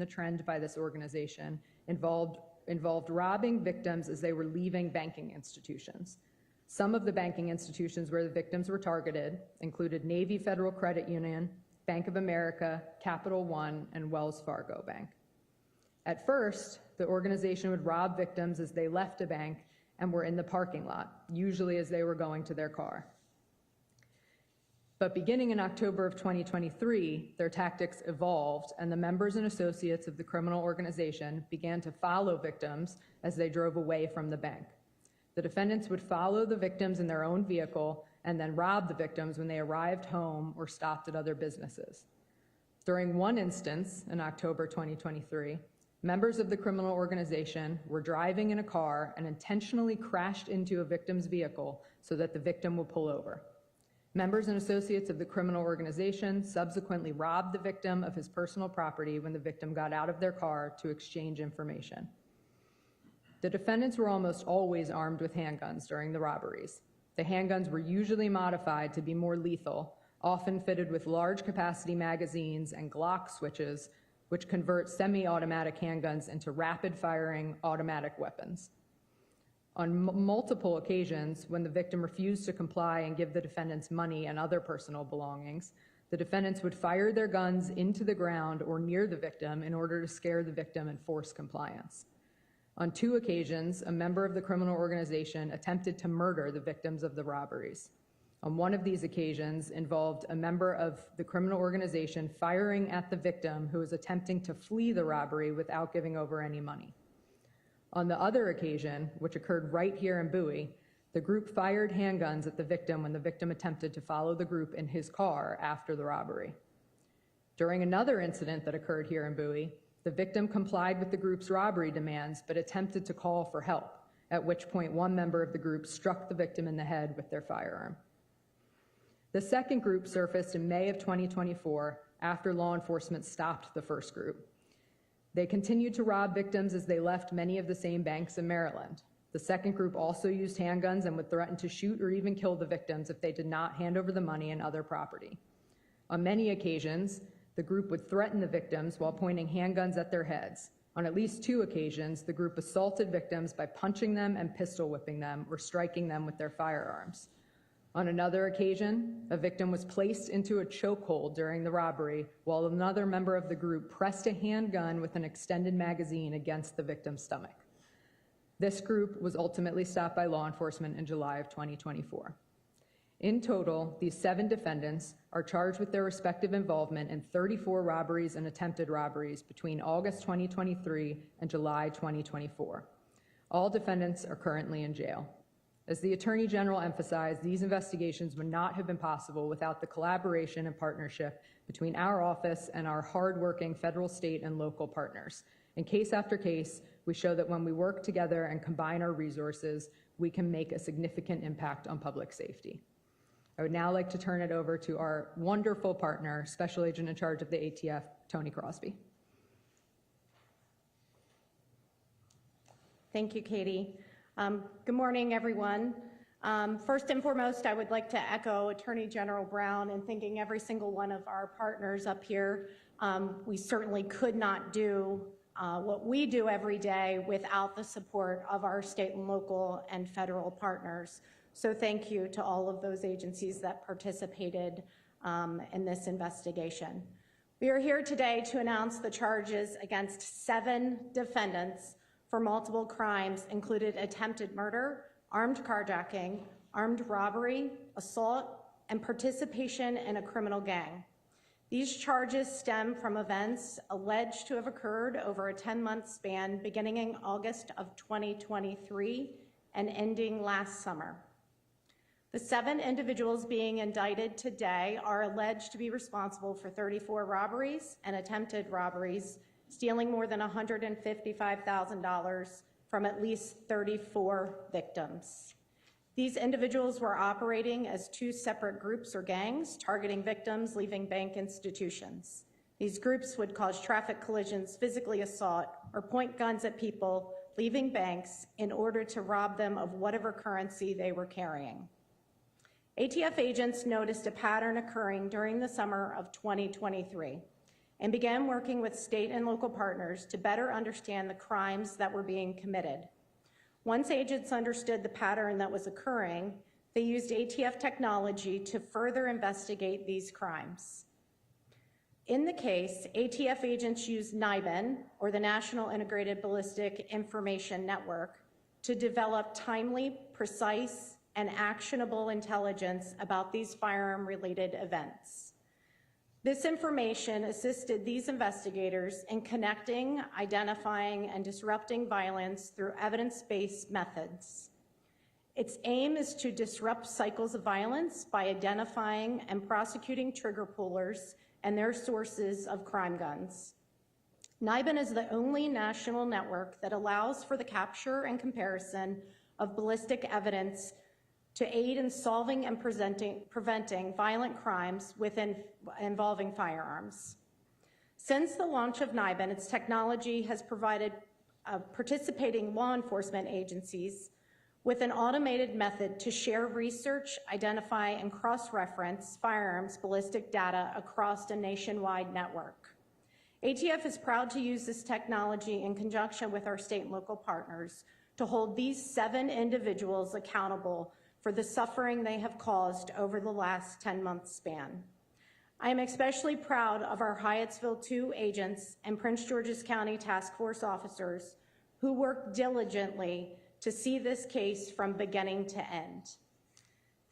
the trend by this organization involved robbing victims as they were leaving banking institutions. Some of the banking institutions where the victims were targeted included Navy Federal Credit Union, Bank of America, Capital One, and Wells Fargo Bank. At first, the organization would rob victims as they left a bank and were in the parking lot, usually as they were going to their car. But beginning in October of 2023, their tactics evolved, and the members and associates of the criminal organization began to follow victims as they drove away from the bank. The defendants would follow the victims in their own vehicle and then rob the victims when they arrived home or stopped at other businesses. During one instance, in October 2023, members of the criminal organization were driving in a car and intentionally crashed into a victim's vehicle so that the victim would pull over. Members and associates of the criminal organization subsequently robbed the victim of his personal property when the victim got out of their car to exchange information. The defendants were almost always armed with handguns during the robberies. The handguns were usually modified to be more lethal, often fitted with large capacity magazines and Glock switches, which convert semi-automatic handguns into rapid-firing automatic weapons. On multiple occasions, when the victim refused to comply and give the defendants money and other personal belongings, the defendants would fire their guns into the ground or near the victim in order to scare the victim and force compliance. On 2 occasions, a member of the criminal organization attempted to murder the victims of the robberies. On one of these occasions involved a member of the criminal organization firing at the victim who was attempting to flee the robbery without giving over any money. On the other occasion, which occurred right here in Bowie, the group fired handguns at the victim when the victim attempted to follow the group in his car after the robbery. During another incident that occurred here in Bowie, the victim complied with the group's robbery demands but attempted to call for help, at which point one member of the group struck the victim in the head with their firearm. The second group surfaced in May of 2024 after law enforcement stopped the first group. They continued to rob victims as they left many of the same banks in Maryland. The second group also used handguns and would threaten to shoot or even kill the victims if they did not hand over the money and other property. On many occasions, the group would threaten the victims while pointing handguns at their heads. On at least 2 occasions, the group assaulted victims by punching them and pistol whipping them or striking them with their firearms. On another occasion, a victim was placed into a chokehold during the robbery while another member of the group pressed a handgun with an extended magazine against the victim's stomach. This group was ultimately stopped by law enforcement in July of 2024. In total, these 7 defendants are charged with their respective involvement in 34 robberies and attempted robberies between August 2023 and July 2024. All defendants are currently in jail. As the Attorney General emphasized, these investigations would not have been possible without the collaboration and partnership between our office and our hardworking federal, state, and local partners. In case after case, we show that when we work together and combine our resources, we can make a significant impact on public safety. I would now like to turn it over to our wonderful partner, Special Agent in charge of the ATF, Tony Crosby. Thank you, Katie. Good morning, everyone. First and foremost, I would like to echo Attorney General Brown in thanking every single one of our partners up here. We certainly could not do what we do every day without the support of our state and local and federal partners. So thank you to all of those agencies that participated in this investigation. We are here today to announce the charges against 7 defendants for multiple crimes, included attempted murder, armed carjacking, armed robbery, assault, and participation in a criminal gang. These charges stem from events alleged to have occurred over a 10-month span beginning in August of 2023 and ending last summer. The 7 individuals being indicted today are alleged to be responsible for 34 robberies and attempted robberies, stealing more than $155,000 from at least 34 victims. These individuals were operating as 2 separate groups or gangs, targeting victims leaving bank institutions. These groups would cause traffic collisions, physically assault, or point guns at people leaving banks in order to rob them of whatever currency they were carrying. ATF agents noticed a pattern occurring during the summer of 2023. and began working with state and local partners to better understand the crimes that were being committed. Once agents understood the pattern that was occurring, they used ATF technology to further investigate these crimes. In the case, ATF agents used NIBIN, or the National Integrated Ballistic Information Network, to develop timely, precise, and actionable intelligence about these firearm-related events. This information assisted these investigators in connecting, identifying, and disrupting violence through evidence-based methods. Its aim is to disrupt cycles of violence by identifying and prosecuting trigger pullers and their sources of crime guns. NIBIN is the only national network that allows for the capture and comparison of ballistic evidence to aid in solving and preventing violent crimes involving firearms. Since the launch of NIBIN, its technology has provided participating law enforcement agencies with an automated method to share research, identify, and cross-reference firearms ballistic data across a nationwide network. ATF is proud to use this technology in conjunction with our state and local partners to hold these 7 individuals accountable for the suffering they have caused over the last 10-month span. I am especially proud of our Hyattsville 2 agents and Prince George's County Task Force officers who worked diligently to see this case from beginning to end.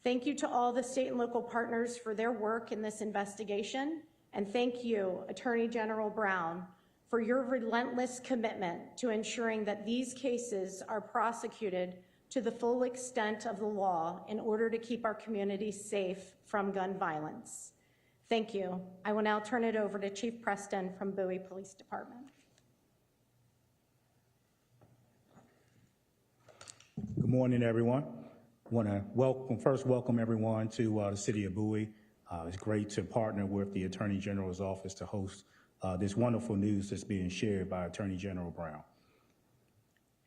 Thank you to all the state and local partners for their work in this investigation, and thank you, Attorney General Brown, for your relentless commitment to ensuring that these cases are prosecuted to the full extent of the law in order to keep our communities safe from gun violence. Thank you. I will now turn it over to Chief Preston from Bowie Police Department. Good morning, everyone. I want to first welcome everyone to the city of Bowie. It's great to partner with the Attorney General's office to host this wonderful news that's being shared by Attorney General Brown.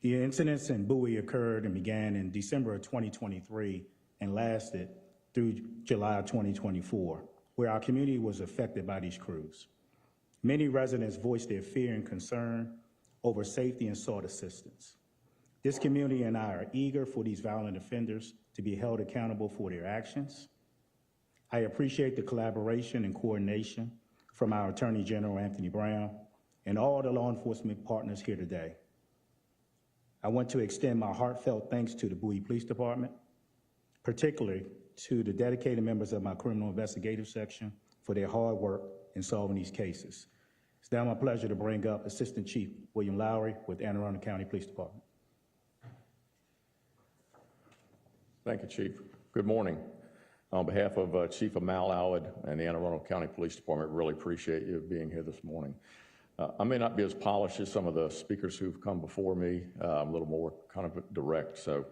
The incidents in Bowie occurred and began in December of 2023 and lasted through July of 2024, where our community was affected by these crews. Many residents voiced their fear and concern over safety and sought assistance. This community and I are eager for these violent offenders to be held accountable for their actions. I appreciate the collaboration and coordination from our Attorney General, Anthony Brown, and all the law enforcement partners here today. I want to extend my heartfelt thanks to the Bowie Police Department, particularly to the dedicated members of my criminal investigative section for their hard work in solving these cases. It's now my pleasure to bring up Assistant Chief William Lowry with Anne Arundel County Police Department. Thank you, Chief. Good morning. On behalf of Chief Amal Alwad and the Anne Arundel County Police Department, really appreciate you being here this morning. I may not be as polished as some of the speakers who've come before me. I'm a little more kind of direct, so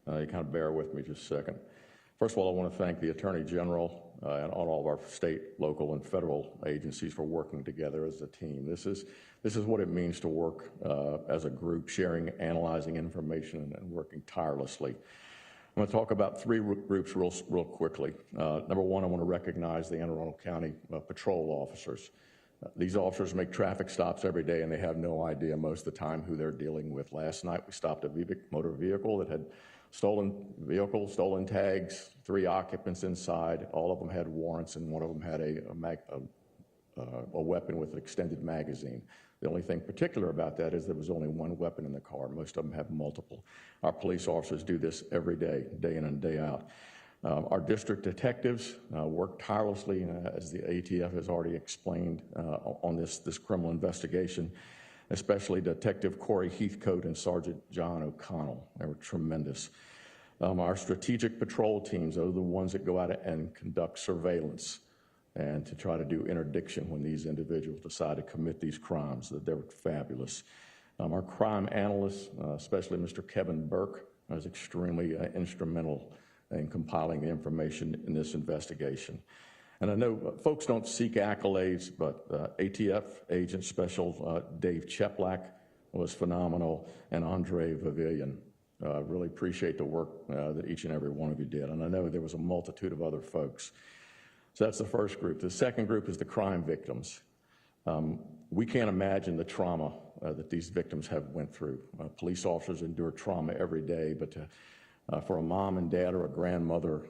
you kind of bear with me just a second. First of all, I want to thank the Attorney General and all of our state, local, and federal agencies for working together as a team. This is what it means to work as a group, sharing, analyzing information, and working tirelessly. I'm going to talk about 3 groups real quickly. Number 1, I want to recognize the Anne Arundel County patrol officers. These officers make traffic stops every day, and they have no idea most of the time who they're dealing with. Last night, we stopped a motor vehicle that had stolen tags, 3 occupants inside. All of them had warrants, and one of them had a weapon with an extended magazine. The only thing particular about that is there was only 1 weapon in the car. Most of them have multiple. Our police officers do this every day, day in and day out. Our district detectives work tirelessly, as the ATF has already explained, on this criminal investigation, especially Detective Corey Heathcote and Sergeant John O'Connell. They were tremendous. Our strategic patrol teams, those are the ones that go out and conduct surveillance and to try to do interdiction when these individuals decide to commit these crimes. They were fabulous. Our crime analysts, especially Mr. Kevin Burke, was extremely instrumental in compiling the information in this investigation. And I know folks don't seek accolades, but ATF Agent Special Dave Cheplak was phenomenal, and Andre Vavillian. Really appreciate the work that each and every one of you did. And I know there was a multitude of other folks. So that's the first group. The second group is the crime victims. We can't imagine the trauma that these victims have went through. Police officers endure trauma every day, but for a mom and dad or a grandmother,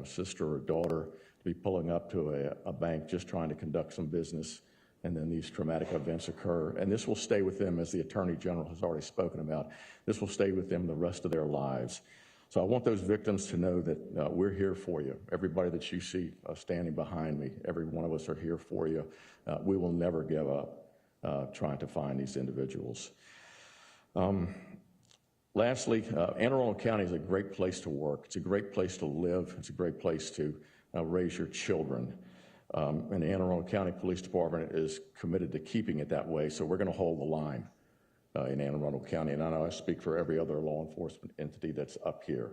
sister or daughter to be pulling up to a bank just trying to conduct some business, and then these traumatic events occur. And this will stay with them, as the Attorney General has already spoken about. This will stay with them the rest of their lives. So I want those victims to know that we're here for you. Everybody that you see standing behind me, every one of us are here for you. We will never give up trying to find these individuals. Lastly, Anne Arundel County is a great place to work. It's a great place to live. It's a great place to raise your children. And the Anne Arundel County Police Department is committed to keeping it that way, so we're going to hold the line in Anne Arundel County, and I know I speak for every other law enforcement entity that's up here.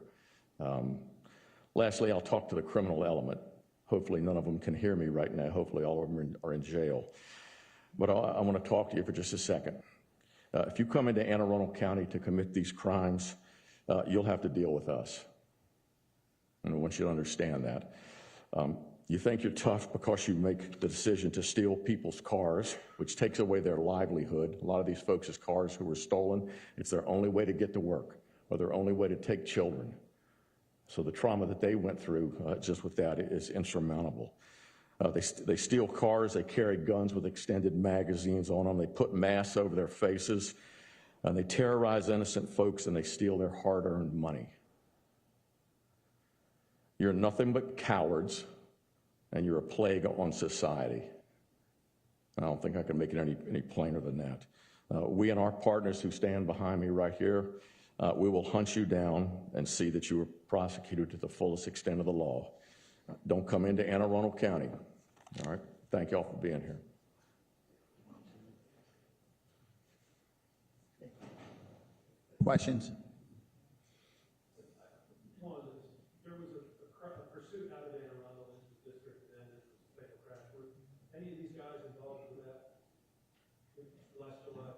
Lastly, I'll talk to the criminal element. Hopefully none of them can hear me right now. Hopefully all of them are in jail. But I want to talk to you for just a second. If you come into Anne Arundel County to commit these crimes, you'll have to deal with us. And I want you to understand that. You think you're tough because you make the decision to steal people's cars, which takes away their livelihood. A lot of these folks' cars who were stolen, it's their only way to get to work or their only way to take children. So the trauma that they went through just with that is insurmountable. They steal cars, they carry guns with extended magazines on them, they put masks over their faces, and they terrorize innocent folks, and they steal their hard-earned money. You're nothing but cowards, and you're a plague on society. I don't think I can make it any plainer than that. We and our partners who stand behind me right here, we will hunt you down and see that you are prosecuted to the fullest extent of the law. Don't come into Anne Arundel County. All right? Thank y'all for being here. Questions? There was a pursuit out of Anne Arundel into the district, and then it was a fatal crash. Were any of these guys involved with that last July?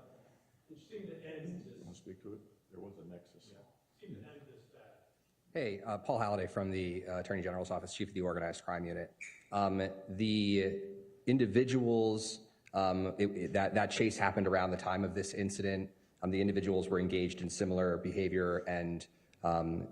It seemed to end this. Want to speak to it? There was a nexus. Yeah. It seemed to end this bad. Hey, Paul Halliday from the Attorney General's Office, Chief of the Organized Crime Unit. The individuals, that chase happened around the time of this incident. The individuals were engaged in similar behavior, and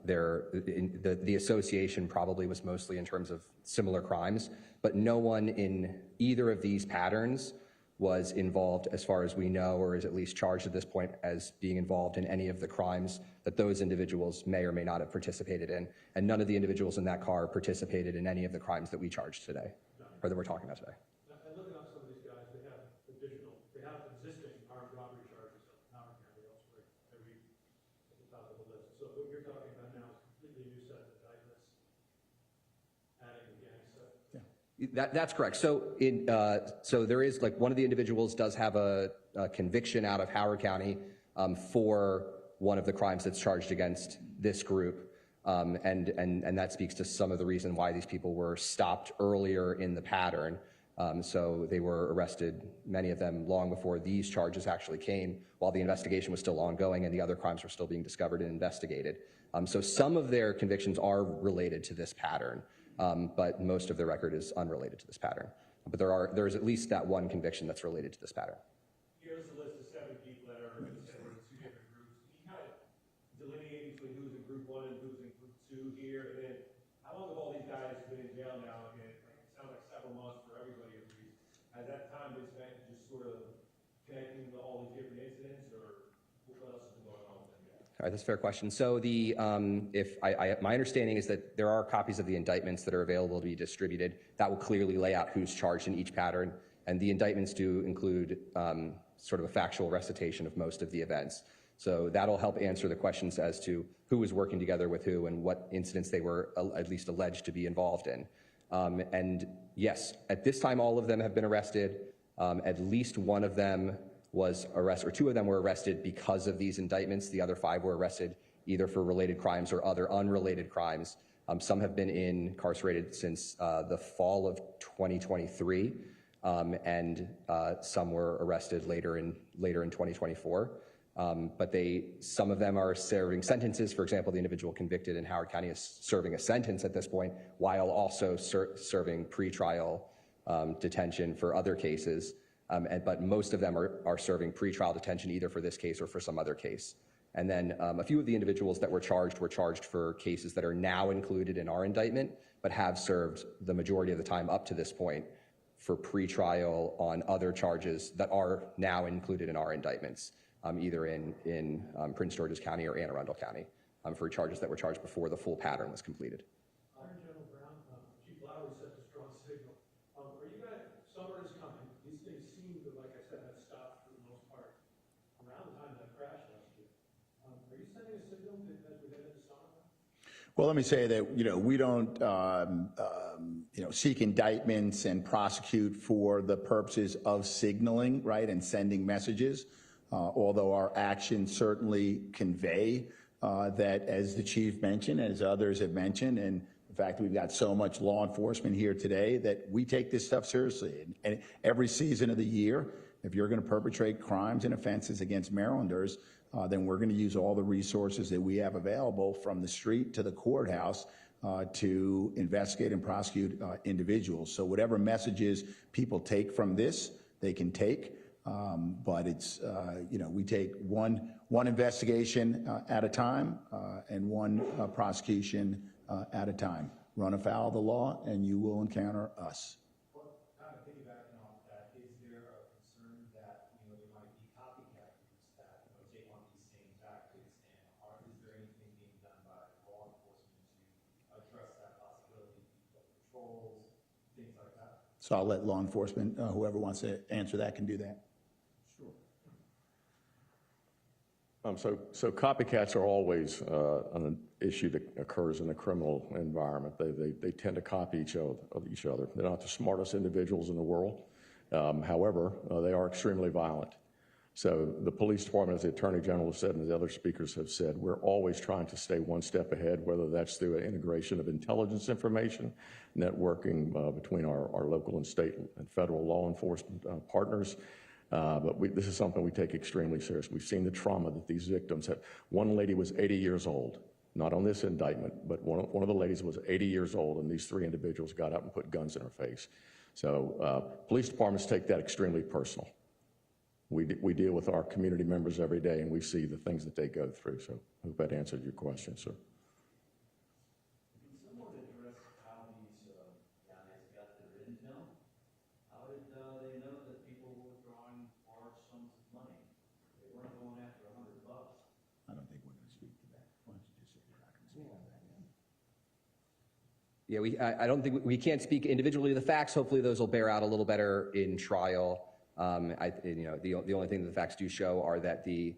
the association probably was mostly in terms of similar crimes, but no one in either of these patterns was involved, as far as we know, or is at least charged at this point as being involved in any of the crimes that those individuals may or may not have participated in. And none of the individuals in that car participated in any of the crimes that we charged today, or that we're talking about today. And looking up some of these guys, they have existing armed robbery charges in Howard County elsewhere. They're at the top of the list. So what you're talking about now is a completely new set of indictments, adding a gang set. That's correct. So so there is, like, one of the individuals does have a conviction out of Howard County for one of the crimes that's charged against this group. And that speaks to some of the reason why these people were stopped earlier in the pattern. So they were arrested, many of them, long before these charges actually came, while the investigation was still ongoing and the other crimes were still being discovered and investigated. So some of their convictions are related to this pattern, but most of their record is unrelated to this pattern. But there's at least that one conviction that's related to this pattern. Here's a list of 7 people that are in two different groups. Can you kind of delineate between who's in group 1 and who's in group 2 here? And then how long have all these guys been in jail now? And it sounds like several months for everybody at least. Has that time been spent just sort of connecting to all these different incidents, or what else has been going on with them yet? All right, that's a fair question. So my understanding is that there are copies of the indictments that are available to be distributed. That will clearly lay out who's charged in each pattern. And the indictments do include sort of a factual recitation of most of the events. So that'll help answer the questions as to who was working together with who and what incidents they were at least alleged to be involved in. And yes, at this time, all of them have been arrested. At least one of them was arrested, or 2 of them were arrested because of these indictments. The other 5 were arrested either for related crimes or other unrelated crimes. Some have been incarcerated since the fall of 2023, and some were arrested later in 2024. But some of them are serving sentences. For example, the individual convicted in Howard County is serving a sentence at this point, while also serving pretrial detention for other cases. But most of them are serving pretrial detention either for this case or for some other case. And then a few of the individuals that were charged for cases that are now included in our indictment, but have served the majority of the time up to this point for pretrial on other charges that are now included in our indictments, either in Prince George's County or Anne Arundel County, for charges that were charged before the full pattern was completed. Attorney General Brown, Chief Lowry set a strong signal. Are you guys, summer is coming, these things seem to, like I said, have stopped for the most part around the time of that crash last year. Are you sending a signal as we head into summer? Well, let me say that, we don't, seek indictments and prosecute for the purposes of signaling, right, and sending messages, although our actions certainly convey that, as the chief mentioned, as others have mentioned, and in fact, we've got so much law enforcement here today that we take this stuff seriously. And every season of the year, if you're going to perpetrate crimes and offenses against Marylanders, then we're going to use all the resources that we have available from the street to the courthouse to investigate and prosecute individuals. So whatever messages people take from this, they can take. But it's, we take one investigation at a time and one prosecution at a time. Run afoul of the law and you will encounter us. Well, kind of piggybacking off that, is there a concern that, there might be copycat groups that, take on these same tactics, and is there anything being done by law enforcement to address that possibility, patrols, things like that? So I'll let law enforcement, whoever wants to answer that can do that. So copycats are always an issue that occurs in the criminal environment. They tend to copy each other. They're not the smartest individuals in the world. However, they are extremely violent. So the police department, as the Attorney General has said and the other speakers have said, we're always trying to stay one step ahead, whether that's through an integration of intelligence information, networking between our local and state and federal law enforcement partners. But this is something we take extremely serious. We've seen the trauma that these victims have. One lady was 80 years old, not on this indictment, but one of the ladies was 80 years old, and these three individuals got up and put guns in her face. So police departments take that extremely personal. We deal with our community members every day, and we see the things that they go through. So I hope that answered your question, sir. Can someone address how these guys got their intel? How did they know that people were withdrawing large sums of money? They weren't going after $100. I don't think we're going to speak to that. Why don't you just say we're not going to speak to that? Yeah, I don't think we can't speak individually to the facts. Hopefully those will bear out a little better in trial. The only thing that the facts do show are that the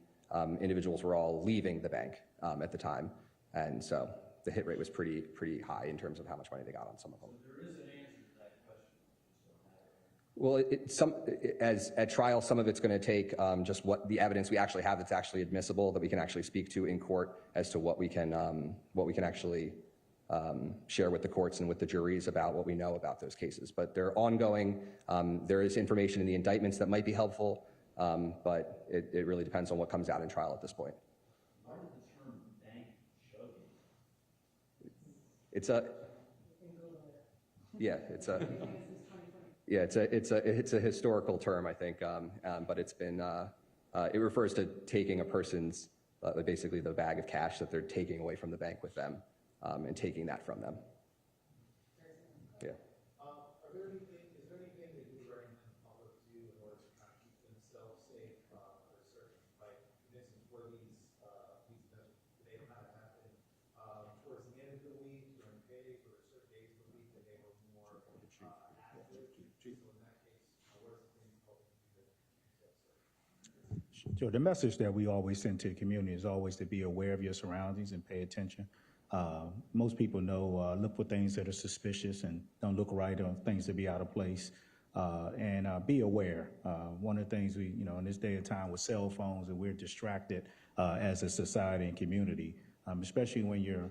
individuals were all leaving the bank at the time. And so the hit rate was pretty high in terms of how much money they got on some of them. So there is an answer to that question. Well, at trial, some of it's going to take just what the evidence we actually have that's actually admissible that we can actually speak to in court as to what we can actually share with the courts and with the juries about what we know about those cases. But they're ongoing. There is information in the indictments that might be helpful, but it really depends on what comes out in trial at this point. Why did the term bank jugging? It's a historical term, I think, but it's been it refers to taking a person's basically the bag of cash that they're taking away from the bank with them. And taking that from them. Yeah. Is there anything that you recommend the public do in order to kind of keep themselves safe for certain, like, for instance, where these events may have kind of happened towards the end of the week, during days, or certain days of the week that they were more active? So in that case, what are some things public can do to keep themselves safe? Sure. The message that we always send to the community is always to be aware of your surroundings and pay attention. Most people know, look for things that are suspicious and don't look right, or things that be out of place, and be aware. One of the things we, in this day and time with cell phones, and we're distracted as a society and community, especially when you're,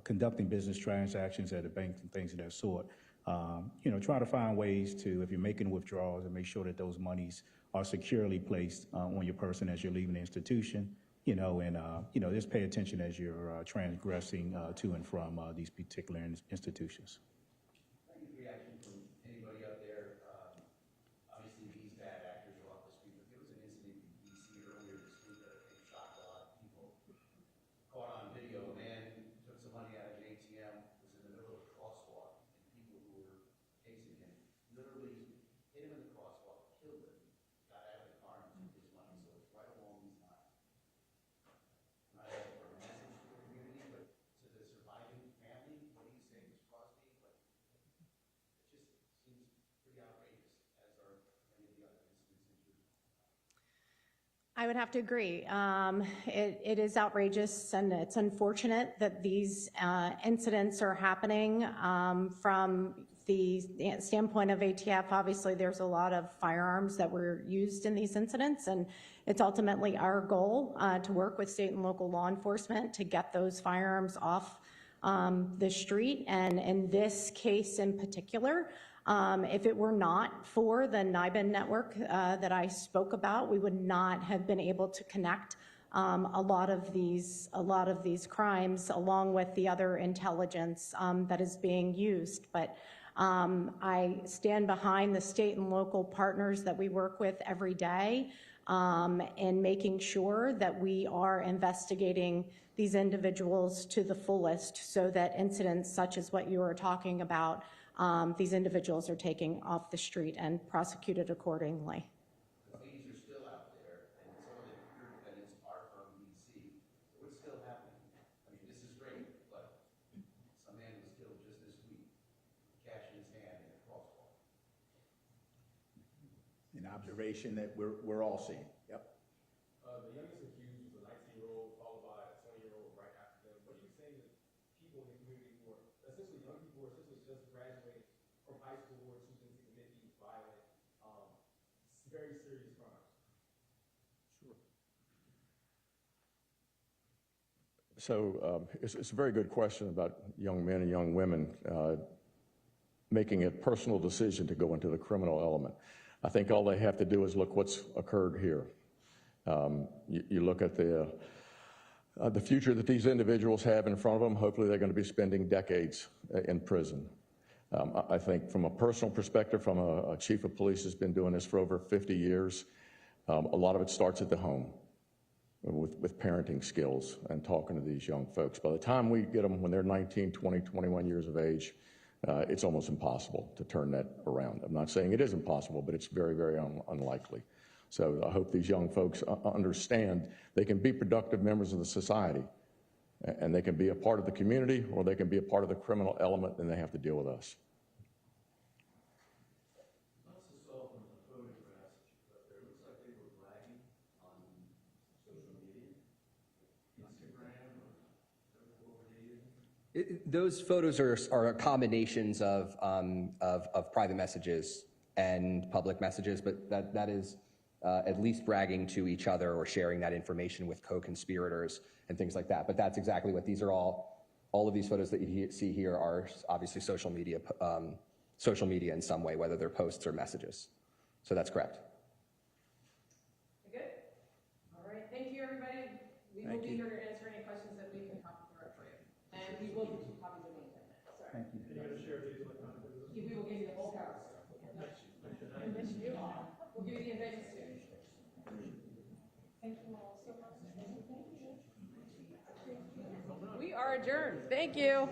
conducting business transactions at a bank and things of that sort. Try to find ways to, if you're making withdrawals, and make sure that those monies are securely placed on your person as you're leaving the institution. Just pay attention as you're transgressing to and from these particular institutions. Any reaction from anybody out there? Obviously, these bad I would have to agree. It is outrageous, and it's unfortunate that these incidents are happening. From the standpoint of ATF, obviously, there's a lot of firearms that were used in these incidents, and it's ultimately our goal to work with state and local law enforcement to get those firearms off the street. And in this case in particular, if it were not for the NIBIN network that I spoke about, we would not have been able to connect a lot of these crimes, along with the other intelligence that is being used. But I stand behind the state and local partners that we work with every day in making sure that we are investigating these individuals to the fullest, so that incidents such as what you were talking about, these individuals are taken off the street and prosecuted accordingly. These are still out there, and some of the pure defendants are from D.C. So what's still happening? I mean, this is great, but some man was killed just this week, cash in his hand in a crosswalk. An observation that we're all seeing. Yep. The youngest accused was a 19-year-old, followed by a 20-year-old right after them. What are you saying that people in the community who are essentially young people who are essentially just graduating from high school who are choosing to commit these violent, very serious crimes? So it's a very good question about young men and young women making a personal decision to go into the criminal element. I think all they have to do is look what's occurred here. You look at the future that these individuals have in front of them. Hopefully they're going to be spending decades in prison. I think from a personal perspective, from a chief of police who's been doing this for over 50 years, a lot of it starts at the home with parenting skills and talking to these young folks. By the time we get them when they're 19, 20, 21 years of age, it's almost impossible to turn that around. I'm not saying it is impossible, but it's very, very unlikely. So I hope these young folks understand they can be productive members of the society, and they can be a part of the community, or they can be a part of the criminal element, and they have to deal with us. I also saw from the photographs that it looks like they were bragging on social media, Instagram, or what were they using? Those photos are combinations of private messages and public messages, but that is at least bragging to each other or sharing that information with co-conspirators and things like that. But that's exactly what these are all of these photos that you see here are obviously social media in some way, whether they're posts or messages. So that's correct. Good. All right. Thank you, everybody. We will be here to answer any questions that we can help for you. And we will keep copies of the indictment. Sorry. Thank you. You're going to share these electronically with us? We will give you the whole house. And this you are. We'll give you the indictments too. Thank you all so much. Thank you. We are adjourned. Thank you.